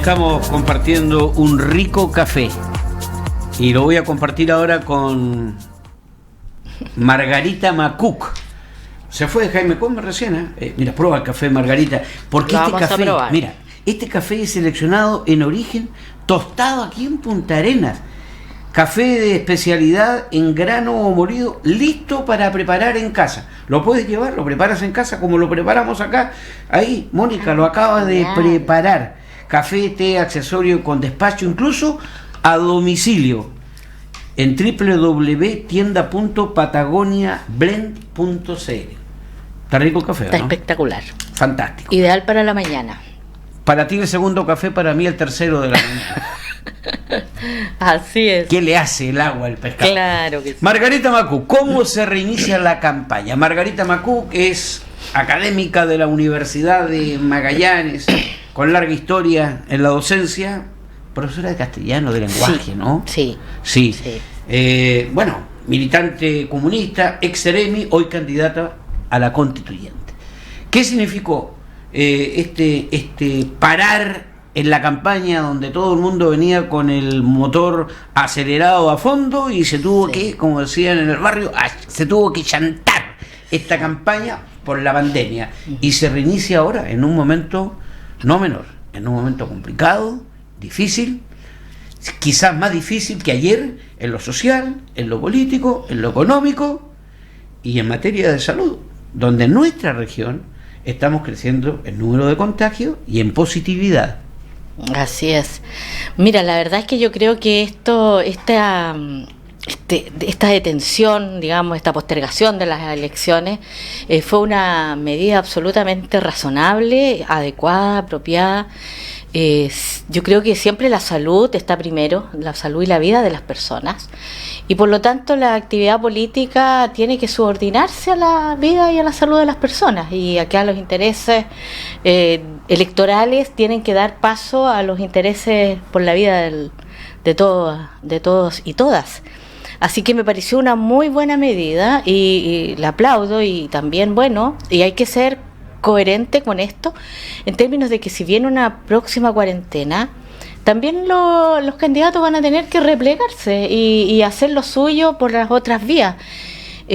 Estamos compartiendo un rico café y lo voy a compartir ahora con Margarita Macuc. Se fue Jaime Come recién, mira, prueba el café Margarita, porque lo este vamos café, a probar. mira, este café es seleccionado en origen, tostado aquí en Punta Arenas. Café de especialidad en grano o molido, listo para preparar en casa. Lo puedes llevar, lo preparas en casa como lo preparamos acá. Ahí, Mónica lo acaba de preparar. Café, té, accesorio con despacho, incluso a domicilio. En www.tienda.patagoniablend.cl. Está rico el café, Está ¿no? espectacular. Fantástico. Ideal para la mañana. Para ti el segundo café, para mí el tercero de la mañana. Así es. ¿Qué le hace el agua al pescado? Claro que sí. Margarita Macuc, ¿cómo se reinicia la campaña? Margarita Macuc es académica de la Universidad de Magallanes, con larga historia en la docencia, profesora de castellano, de lenguaje, Sí, ¿no? Sí. Sí. Sí. Bueno, militante comunista, ex Seremi, hoy candidata a la constituyente. ¿Qué significó este parar en la campaña donde todo el mundo venía con el motor acelerado a fondo y se tuvo que, como decían en el barrio, se tuvo que chantar esta campaña por la pandemia y se reinicia ahora en un momento no menor, en un momento complicado, difícil, quizás más difícil que ayer en lo social, en lo político, en lo económico y en materia de salud, donde en nuestra región estamos creciendo en número de contagios y en positividad. Así es. Mira, la verdad es que yo creo que esta detención, digamos, esta postergación de las elecciones fue una medida absolutamente razonable, adecuada, apropiada. Yo creo que siempre la salud está primero, la salud y la vida de las personas, y por lo tanto la actividad política tiene que subordinarse a la vida y a la salud de las personas, y acá los intereses electorales tienen que dar paso a los intereses por la vida de todos y todas. Así que me pareció una muy buena medida y la aplaudo, y también, bueno, y hay que ser coherente con esto en términos de que si viene una próxima cuarentena, también los candidatos van a tener que replegarse y hacer lo suyo por las otras vías.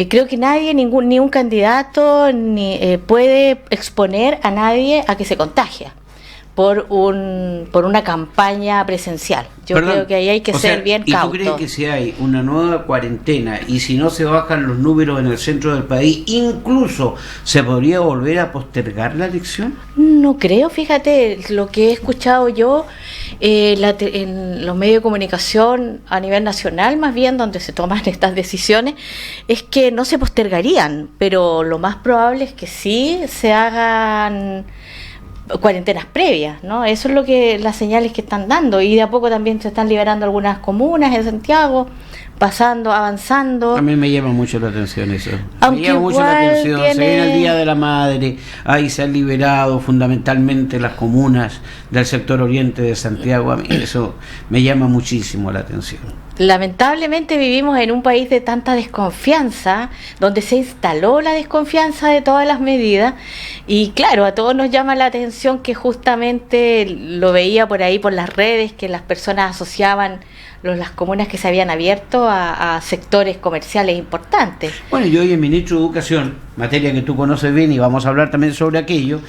Creo que ni un candidato puede exponer a nadie a que se contagie por una campaña presencial. Creo que ahí hay que ser bien cauto. ¿Y tú crees que si hay una nueva cuarentena y si no se bajan los números en el centro del país, incluso se podría volver a postergar la elección? No creo, fíjate, lo que he escuchado yo en los medios de comunicación a nivel nacional, más bien donde se toman estas decisiones, es que no se postergarían, pero lo más probable es que sí se hagan cuarentenas previas, ¿no? Eso es lo que las señales que están dando, y de a poco también se están liberando algunas comunas en Santiago, avanzando. A mí me llama mucho la atención eso. Aunque me llama mucho la atención. tiene... Se viene el Día de la Madre, ahí se han liberado fundamentalmente las comunas del sector oriente de Santiago. A mí eso me llama muchísimo la atención. Lamentablemente vivimos en un país de tanta desconfianza, donde se instaló la desconfianza de todas las medidas, y claro, a todos nos llama la atención que justamente lo veía por ahí por las redes, que las personas asociaban las comunas que se habían abierto a sectores comerciales importantes. Bueno, yo hoy el ministro de Educación, materia que tú conoces bien y vamos a hablar también sobre aquello,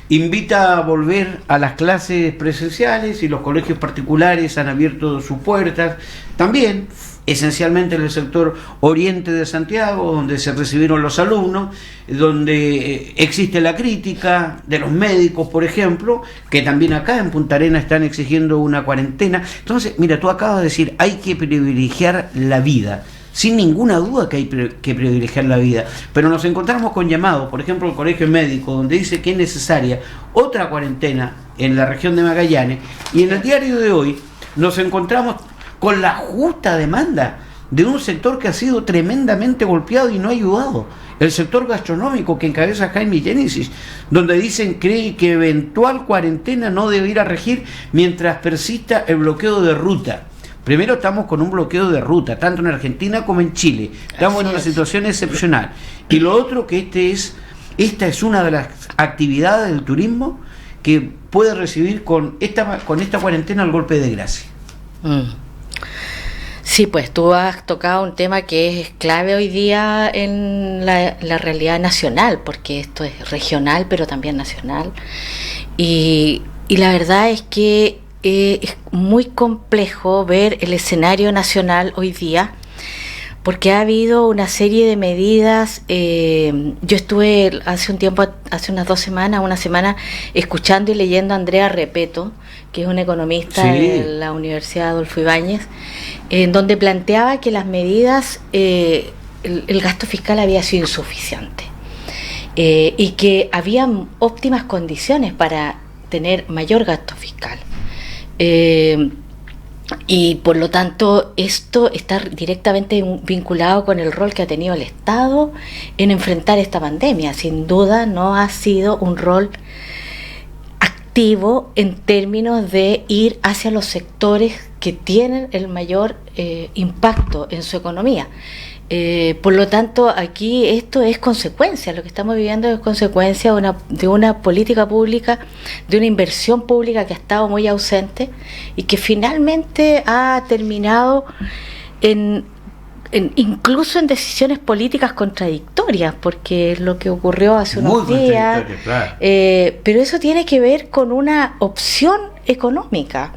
invita a volver a las clases presenciales, y los colegios particulares han abierto sus puertas también, esencialmente en el sector oriente de Santiago, donde se recibieron los alumnos, donde existe la crítica de los médicos, por ejemplo, que también acá en Punta Arenas están exigiendo una cuarentena. Entonces, mira, tú acabas de decir, hay que privilegiar la vida. Sin ninguna duda que hay que privilegiar la vida, pero nos encontramos con llamados, por ejemplo el Colegio Médico, donde dice que es necesaria otra cuarentena en la región de Magallanes, y en el diario de hoy nos encontramos con la justa demanda de un sector que ha sido tremendamente golpeado y no ha ayudado, el sector gastronómico que encabeza Jaime Génesis, donde dicen cree que eventual cuarentena no deberá regir mientras persista el bloqueo de ruta. Primero, estamos con un bloqueo de ruta, tanto en Argentina como en Chile. Estamos en una situación excepcional. Y lo otro, que esta es una de las actividades del turismo que puede recibir con esta cuarentena el golpe de gracia. Sí, pues tú has tocado un tema que es clave hoy día en la realidad nacional, porque esto es regional pero también nacional, y la verdad es que es muy complejo ver el escenario nacional hoy día, porque ha habido una serie de medidas. Yo estuve hace un tiempo, hace una semana, escuchando y leyendo a Andrea Repeto, que es una economista de la Universidad Adolfo Ibáñez, en donde planteaba que las medidas, el gasto fiscal había sido insuficiente, y que había óptimas condiciones para tener mayor gasto fiscal. Y por lo tanto esto está directamente vinculado con el rol que ha tenido el Estado en enfrentar esta pandemia. Sin duda no ha sido un rol activo en términos de ir hacia los sectores que tienen el mayor impacto en su economía. Por lo tanto, aquí esto es consecuencia, lo que estamos viviendo es consecuencia de una política pública, de una inversión pública que ha estado muy ausente y que finalmente ha terminado incluso en decisiones políticas contradictorias, porque es lo que ocurrió hace unos días, claro. Pero eso tiene que ver con una opción económica.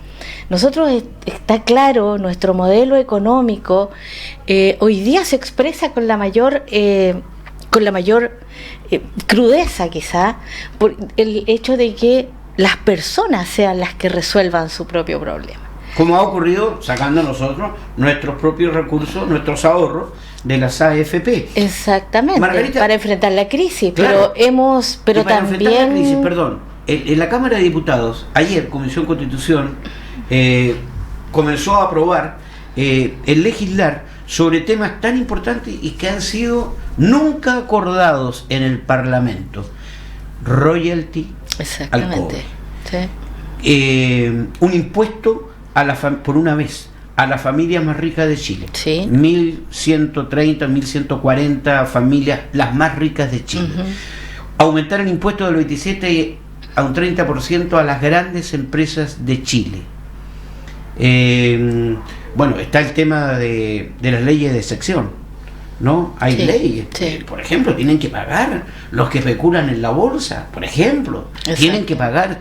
Nosotros, está claro, nuestro modelo económico hoy día se expresa con la mayor crudeza, quizá, por el hecho de que las personas sean las que resuelvan su propio problema. Como ha ocurrido sacando nosotros nuestros propios recursos, nuestros ahorros de las AFP. Exactamente, Margarita, para enfrentar la crisis, claro, pero para también... enfrentar la crisis, perdón, en la Cámara de Diputados, ayer, Comisión Constitución comenzó a aprobar el legislar sobre temas tan importantes y que han sido nunca acordados en el Parlamento. Royalty al cobre. Sí. Un impuesto por una vez a las familias más ricas de Chile. Sí. 1.130, 1.140 familias, las más ricas de Chile. Uh-huh. Aumentar el impuesto del 27 a un 30% a las grandes empresas de Chile. Bueno, está el tema de las leyes de sección, ¿no? Hay leyes, por ejemplo, tienen que pagar los que especulan en la bolsa, por ejemplo. Exacto.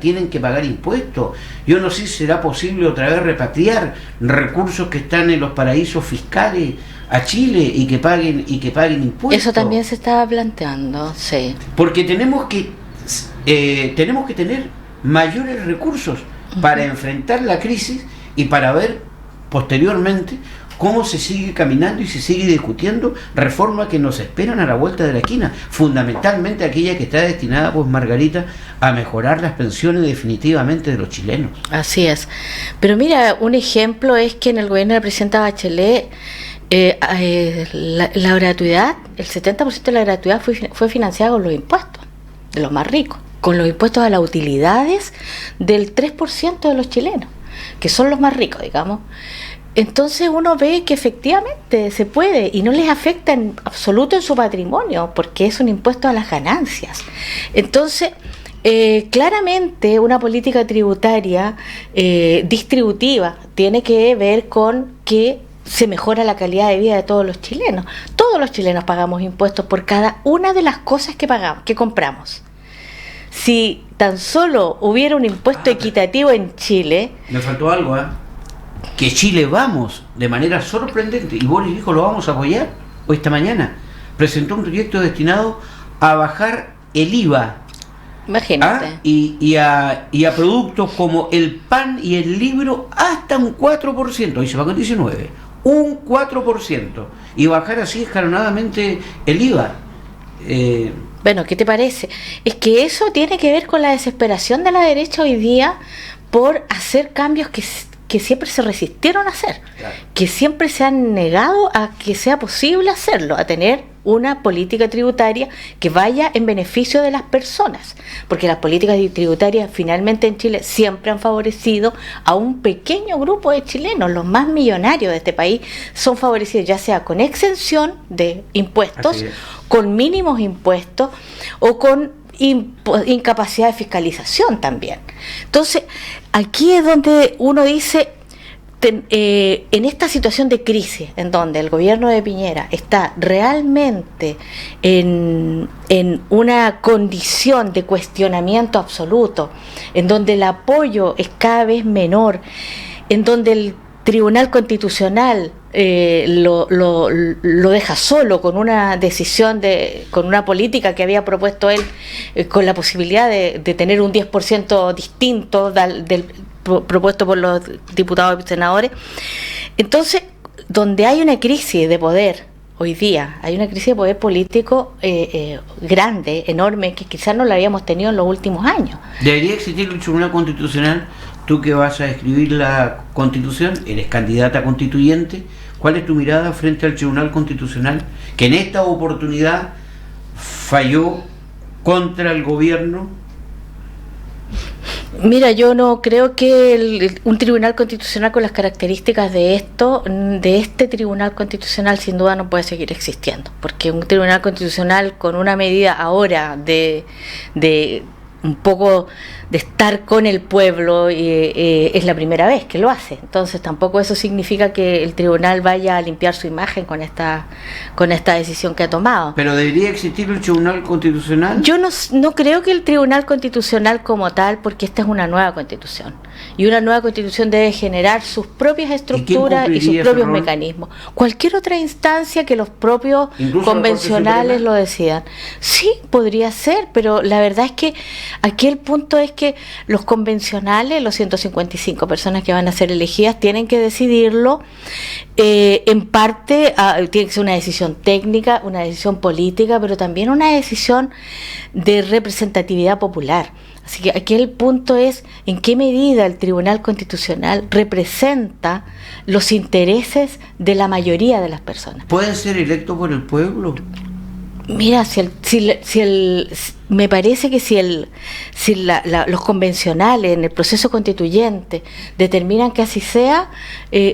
tienen que pagar impuestos. Yo no sé si será posible otra vez repatriar recursos que están en los paraísos fiscales a Chile y que paguen impuestos. Eso también se estaba planteando, sí. Porque tenemos que tener mayores recursos para enfrentar la crisis y para ver posteriormente cómo se sigue caminando y se sigue discutiendo reformas que nos esperan a la vuelta de la esquina, fundamentalmente aquella que está destinada, pues Margarita, a mejorar las pensiones definitivamente de los chilenos. Así es. Pero mira, un ejemplo es que en el gobierno de la presidenta Bachelet la gratuidad, el 70% de la gratuidad fue financiada con los impuestos de los más ricos, con los impuestos a las utilidades del 3% de los chilenos, que son los más ricos, digamos. Entonces uno ve que efectivamente se puede y no les afecta en absoluto en su patrimonio, porque es un impuesto a las ganancias. Entonces, claramente una política tributaria distributiva tiene que ver con que se mejora la calidad de vida de todos los chilenos. Todos los chilenos pagamos impuestos por cada una de las cosas que compramos. Si tan solo hubiera un impuesto equitativo en Chile... Me faltó algo, que Chile vamos de manera sorprendente, y Boris dijo lo vamos a apoyar, hoy esta mañana presentó un proyecto destinado a bajar el IVA. Imagínate. Y a productos como el pan y el libro hasta un 4%, hoy se pagó en 19%, un 4%, y bajar así escalonadamente el IVA. Bueno, ¿qué te parece? Es que eso tiene que ver con la desesperación de la derecha hoy día por hacer cambios que siempre se resistieron a hacer, claro, que siempre se han negado a que sea posible hacerlo, a tener una política tributaria que vaya en beneficio de las personas, porque las políticas tributarias finalmente en Chile siempre han favorecido a un pequeño grupo de chilenos. Los más millonarios de este país son favorecidos ya sea con exención de impuestos, con mínimos impuestos o con incapacidad de fiscalización también. Entonces, aquí es donde uno dice, en esta situación de crisis, en donde el gobierno de Piñera está realmente en una condición de cuestionamiento absoluto, en donde el apoyo es cada vez menor, en donde el Tribunal Constitucional lo deja solo con una decisión, con una política que había propuesto él, con la posibilidad de tener un 10% distinto del propuesto por los diputados y senadores. Entonces, donde hay una crisis de poder hoy día, hay una crisis de poder político grande, enorme, que quizás no la habíamos tenido en los últimos años. ¿Debería existir un Tribunal Constitucional? Tú que vas a escribir la Constitución, eres candidata constituyente, ¿cuál es tu mirada frente al Tribunal Constitucional que en esta oportunidad falló contra el gobierno? Mira, yo no creo que un Tribunal Constitucional con las características de este Tribunal Constitucional sin duda no puede seguir existiendo, porque un Tribunal Constitucional con una medida ahora de un poco de estar con el pueblo, es la primera vez que lo hace. Entonces tampoco eso significa que el tribunal vaya a limpiar su imagen con esta decisión que ha tomado. ¿Pero debería existir un Tribunal Constitucional? Yo no creo que el Tribunal Constitucional como tal, porque esta es una nueva Constitución, y una nueva Constitución debe generar sus propias estructuras y sus propios mecanismos. Cualquier otra instancia que los propios convencionales lo decidan. Sí, podría ser, pero la verdad es que aquí el punto es que los convencionales, los 155 personas que van a ser elegidas, tienen que decidirlo. En parte tiene que ser una decisión técnica, una decisión política, pero también una decisión de representatividad popular. Así que aquí el punto es en qué medida el Tribunal Constitucional representa los intereses de la mayoría de las personas. ¿Pueden ser electos por el pueblo? Mira, me parece que si los convencionales en el proceso constituyente determinan que así sea,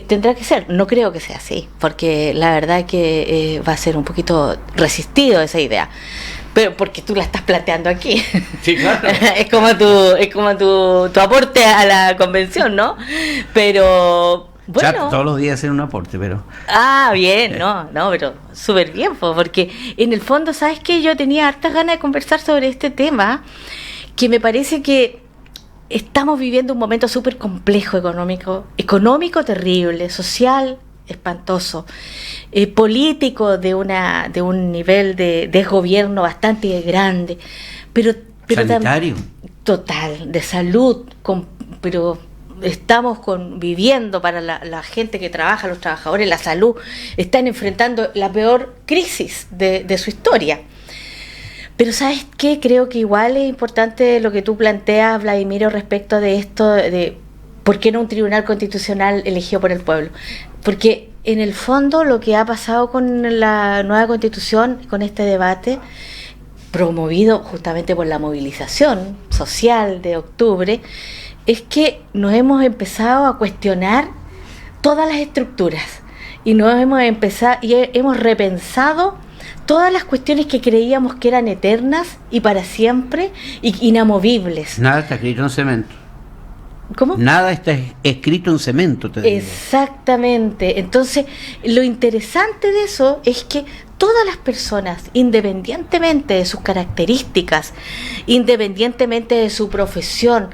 tendrá que ser. No creo que sea así, porque la verdad que va a ser un poquito resistido esa idea. Pero porque tú la estás planteando aquí. Sí, claro. es como tu aporte a la convención, ¿no? Pero bueno, todos los días hacer un aporte, pero... bien, no, pero súper bien, porque en el fondo, ¿sabes qué? Yo tenía hartas ganas de conversar sobre este tema, que me parece que estamos viviendo un momento súper complejo económico terrible, social espantoso, político de un nivel de desgobierno bastante grande, pero sanitario. Total, de salud, pero... estamos viviendo para la gente que trabaja, los trabajadores, la salud, están enfrentando la peor crisis de su historia. Pero ¿sabes qué? Creo que igual es importante lo que tú planteas, Vladimiro, respecto de esto, de por qué no un tribunal constitucional elegido por el pueblo. Porque en el fondo lo que ha pasado con la nueva constitución, con este debate, promovido justamente por la movilización social de octubre, es que nos hemos empezado a cuestionar todas las estructuras y hemos repensado todas las cuestiones que creíamos que eran eternas y para siempre y inamovibles. Nada está escrito en cemento. ¿Cómo? Nada está escrito en cemento. Exactamente. Entonces, lo interesante de eso es que todas las personas, independientemente de sus características, independientemente de su profesión,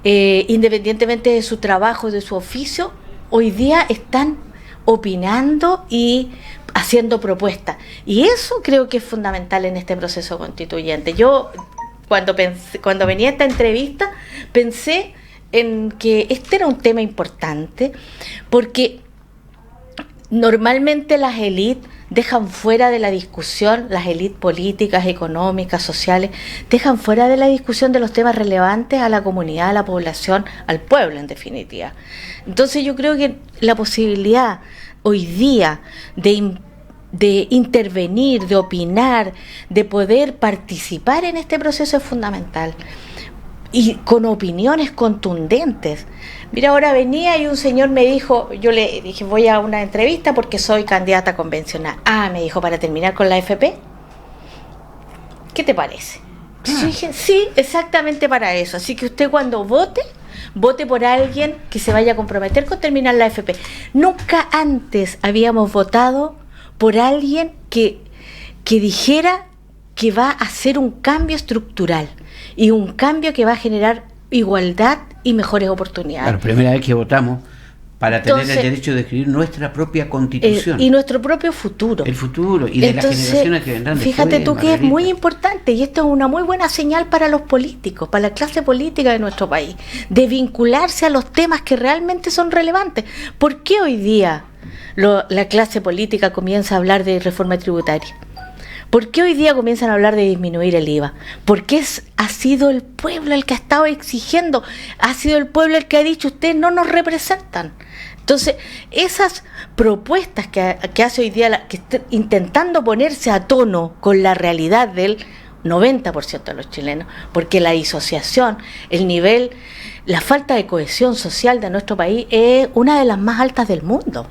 independientemente de su trabajo, de su oficio, hoy día están opinando y haciendo propuestas. Y eso creo que es fundamental en este proceso constituyente. Yo, cuando venía a esta entrevista, pensé en que este era un tema importante, porque normalmente las élites dejan fuera de la discusión, las élites políticas, económicas, sociales, dejan fuera de la discusión de los temas relevantes a la comunidad, a la población, al pueblo en definitiva. Entonces yo creo que la posibilidad hoy día de intervenir, de opinar, de poder participar en este proceso es fundamental. Y con opiniones contundentes. Mira, ahora venía y un señor me dijo, yo le dije, voy a una entrevista porque soy candidata convencional. Me dijo, para terminar con la AFP. ¿Qué te parece? Yo dije, sí, exactamente para eso. Así que usted cuando vote por alguien que se vaya a comprometer con terminar la FP. Nunca antes habíamos votado por alguien que dijera que va a hacer un cambio estructural y un cambio que va a generar igualdad y mejores oportunidades. La primera vez que votamos para tener el derecho de escribir nuestra propia constitución. Y nuestro propio futuro. El futuro y de las generaciones que vendrán después. Fíjate tú que Margarita, es muy importante, y esto es una muy buena señal para los políticos, para la clase política de nuestro país, de vincularse a los temas que realmente son relevantes. ¿Por qué hoy día la clase política comienza a hablar de reforma tributaria? ¿Por qué hoy día comienzan a hablar de disminuir el IVA? Porque ha sido el pueblo el que ha estado exigiendo, ha sido el pueblo el que ha dicho, ustedes no nos representan. Entonces, esas propuestas que hace hoy día, que está intentando ponerse a tono con la realidad del 90% de los chilenos, porque la disociación, el nivel, la falta de cohesión social de nuestro país es una de las más altas del mundo,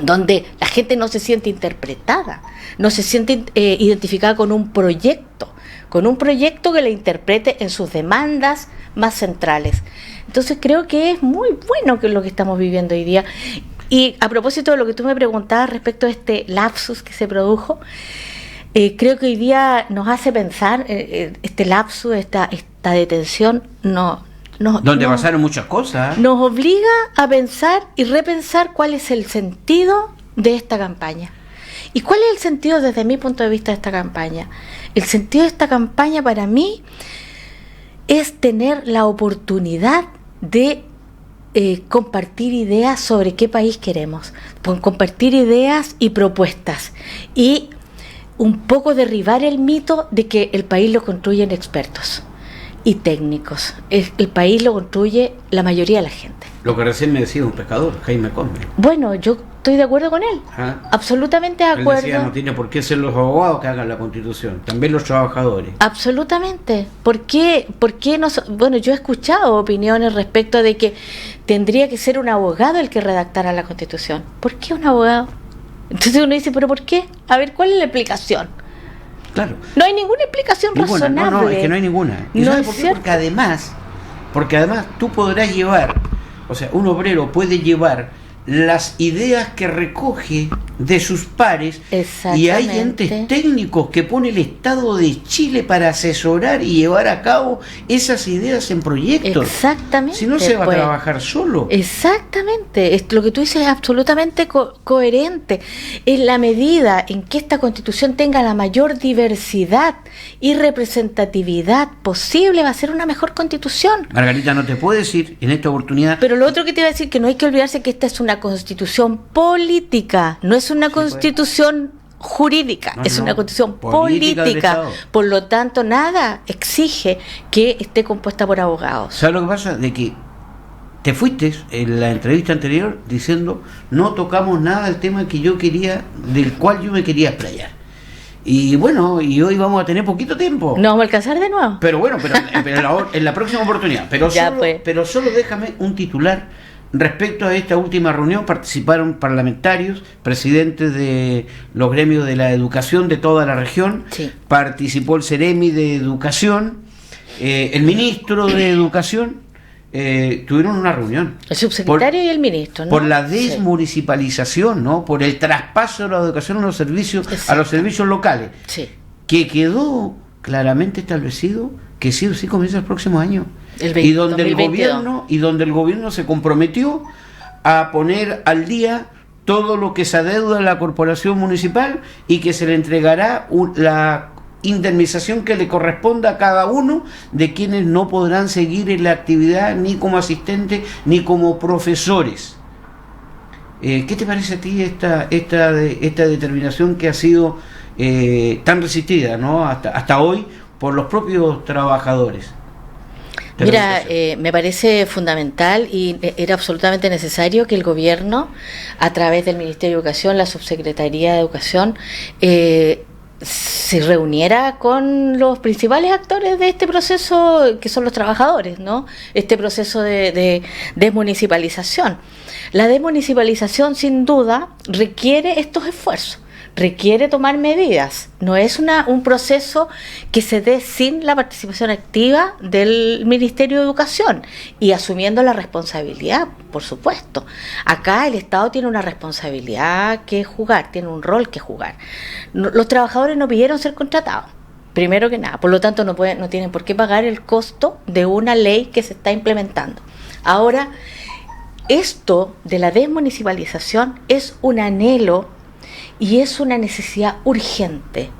donde la gente no se siente interpretada, no se siente identificada con un proyecto que la interprete en sus demandas más centrales. Entonces creo que es muy bueno que lo que estamos viviendo hoy día. Y a propósito de lo que tú me preguntabas respecto a este lapsus que se produjo, creo que hoy día nos hace pensar, este lapsus, esta detención, donde pasaron muchas cosas. Nos obliga a pensar y repensar cuál es el sentido de esta campaña. ¿Y cuál es el sentido desde mi punto de vista de esta campaña? El sentido de esta campaña para mí es tener la oportunidad de compartir ideas sobre qué país queremos, compartir ideas y propuestas y un poco derribar el mito de que el país lo construyen expertos y técnicos. El país lo construye la mayoría de la gente. Lo que recién me decía un pescador, Jaime Combe. Bueno, yo estoy de acuerdo con él. Absolutamente de acuerdo. Él decía, no tiene por qué ser los abogados que hagan la Constitución, también los trabajadores. Absolutamente. ¿Por qué no? Bueno, yo he escuchado opiniones respecto de que tendría que ser un abogado el que redactara la Constitución. ¿Por qué un abogado? Entonces uno dice, ¿pero por qué? A ver, ¿cuál es la explicación? Claro. No hay ninguna explicación razonable. No, es que no hay ninguna. ¿Y sabes por qué? Porque además tú podrás llevar, o sea, un obrero puede llevar las ideas que recoge de sus pares, y hay entes técnicos que pone el Estado de Chile para asesorar y llevar a cabo esas ideas en proyectos. Exactamente. Si no se va a trabajar solo. Exactamente. Lo que tú dices es absolutamente coherente. En la medida en que esta Constitución tenga la mayor diversidad y representatividad posible, va a ser una mejor Constitución. Margarita, no te puedo decir en esta oportunidad. Pero lo otro que te iba a decir, que no hay que olvidarse que esta es una Constitución política, no es una Constitución jurídica, es una Constitución política. Por lo tanto, nada exige que esté compuesta por abogados. ¿Sabes lo que pasa? De que te fuiste en la entrevista anterior diciendo no tocamos nada del tema que yo quería, del cual yo me quería explayar. Y bueno, y hoy vamos a tener poquito tiempo. ¿No vamos a alcanzar de nuevo? Pero bueno, en la próxima oportunidad. Pero solo déjame un titular. Respecto a esta última reunión participaron parlamentarios, presidentes de los gremios de la educación de toda la región, participó el Ceremi de Educación, el ministro de Educación, tuvieron una reunión. El subsecretario y el ministro, ¿no? Por la desmunicipalización, ¿no? Por el traspaso de la educación a los servicios locales, que quedó claramente establecido que sí o sí comienza el próximo año. Y donde el gobierno se comprometió a poner al día todo lo que se adeuda a la corporación municipal y que se le entregará la indemnización que le corresponda a cada uno de quienes no podrán seguir en la actividad ni como asistentes ni como profesores. ¿Qué te parece a ti esta determinación que ha sido tan resistida, ¿no? hasta hoy por los propios trabajadores? Mira, me parece fundamental y era absolutamente necesario que el gobierno, a través del Ministerio de Educación, la Subsecretaría de Educación, se reuniera con los principales actores de este proceso, que son los trabajadores, ¿no? Este proceso de desmunicipalización. La desmunicipalización, sin duda, requiere estos esfuerzos. requiere tomar medidas. No es un proceso que se dé sin la participación activa del Ministerio de Educación y asumiendo la responsabilidad, por supuesto. Acá el Estado tiene una responsabilidad que jugar, tiene un rol que jugar. Los trabajadores no pidieron ser contratados, primero que nada, por lo tanto no tienen por qué pagar el costo de una ley que se está implementando. Ahora, esto de la desmunicipalización es un anhelo y es una necesidad urgente,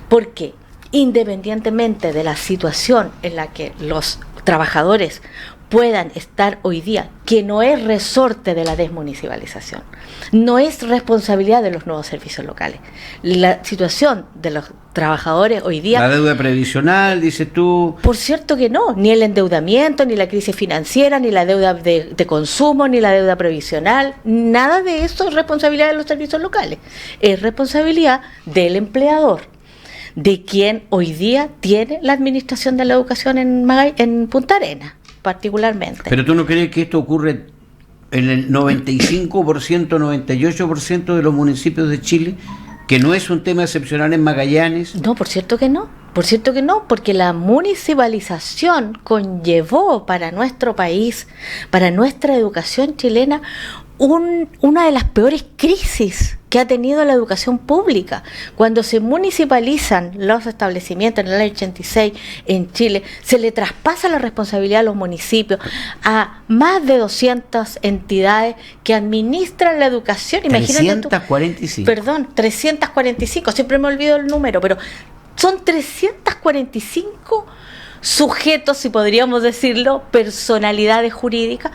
porque independientemente de la situación en la que los trabajadores puedan estar hoy día, que no es resorte de la desmunicipalización, no es responsabilidad de los nuevos servicios locales. La situación de los trabajadores hoy día... La deuda previsional, dices tú... Por cierto que no, ni el endeudamiento, ni la crisis financiera, ni la deuda de consumo, ni la deuda previsional, nada de eso es responsabilidad de los servicios locales, es responsabilidad del empleador, de quien hoy día tiene la administración de la educación en Punta Arenas, particularmente. Pero tú no crees que esto ocurre en el 95%, 98% de los municipios de Chile, que no es un tema excepcional en Magallanes. No, por cierto que no, porque la municipalización conllevó para nuestro país, para nuestra educación chilena, una de las peores crisis que ha tenido la educación pública. Cuando se municipalizan los establecimientos en la ley 86 en Chile, se le traspasa la responsabilidad a los municipios, a más de 200 entidades que administran la educación. 345. 345, siempre me olvido el número, pero son 345 sujetos, si podríamos decirlo, personalidades jurídicas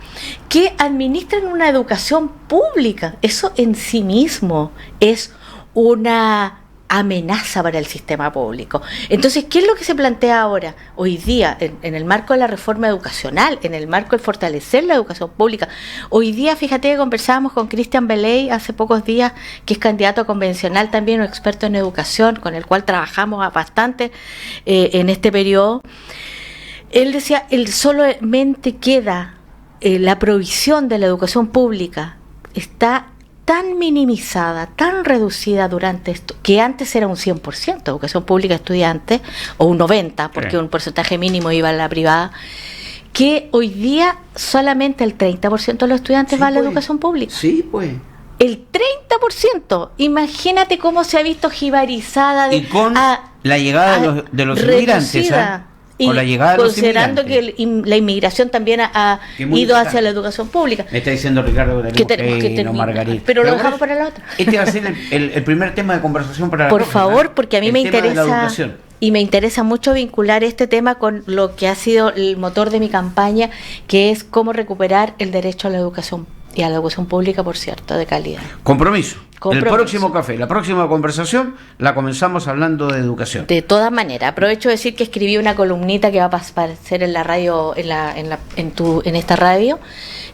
que administran una educación pública. Eso en sí mismo es una amenaza para el sistema público. Entonces, ¿qué es lo que se plantea ahora? Hoy día, en el marco de la reforma educacional, en el marco de fortalecer la educación pública. Hoy día, fíjate que conversábamos con Cristian Beley hace pocos días, que es candidato a convencional también, un experto en educación, con el cual trabajamos bastante en este periodo. Él decía, solamente queda la provisión de la educación pública, está tan minimizada, tan reducida durante esto, que antes era un 100% educación pública estudiante, o un 90%, porque un porcentaje mínimo iba a la privada, que hoy día solamente el 30% de los estudiantes va a la educación pública. Sí, pues. El 30%. Imagínate cómo se ha visto jibarizada. Y con la llegada de los inmigrantes, y con la llegada considerando que la inmigración también ha ido hacia la educación pública. Me está diciendo Ricardo que tenemos que terminar, Margarita. Pero lo dejamos para la otra. Este va a ser el primer tema de conversación para la Por próxima, favor, porque a mí me interesa, y me interesa mucho vincular este tema con lo que ha sido el motor de mi campaña, que es cómo recuperar el derecho a la educación, y a la educación pública, por cierto, de calidad. Compromiso. El próximo café, la próxima conversación, la comenzamos hablando de educación. De todas maneras, aprovecho de decir que escribí una columnita que va a aparecer en la radio, en esta radio,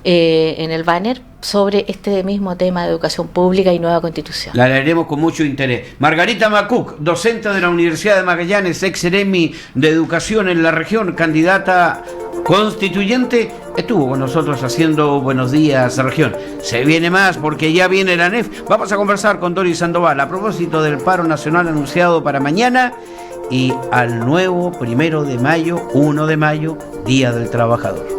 en el banner, sobre este mismo tema de educación pública y nueva constitución. La leeremos con mucho interés. Margarita Macuc, docente de la Universidad de Magallanes, ex Seremi de Educación en la región, candidata constituyente, estuvo con nosotros haciendo Buenos Días Región. Se viene más porque ya viene la ANEF. Vamos a conversar con Doris Sandoval a propósito del paro nacional anunciado para mañana y al nuevo 1 de mayo, Día del Trabajador.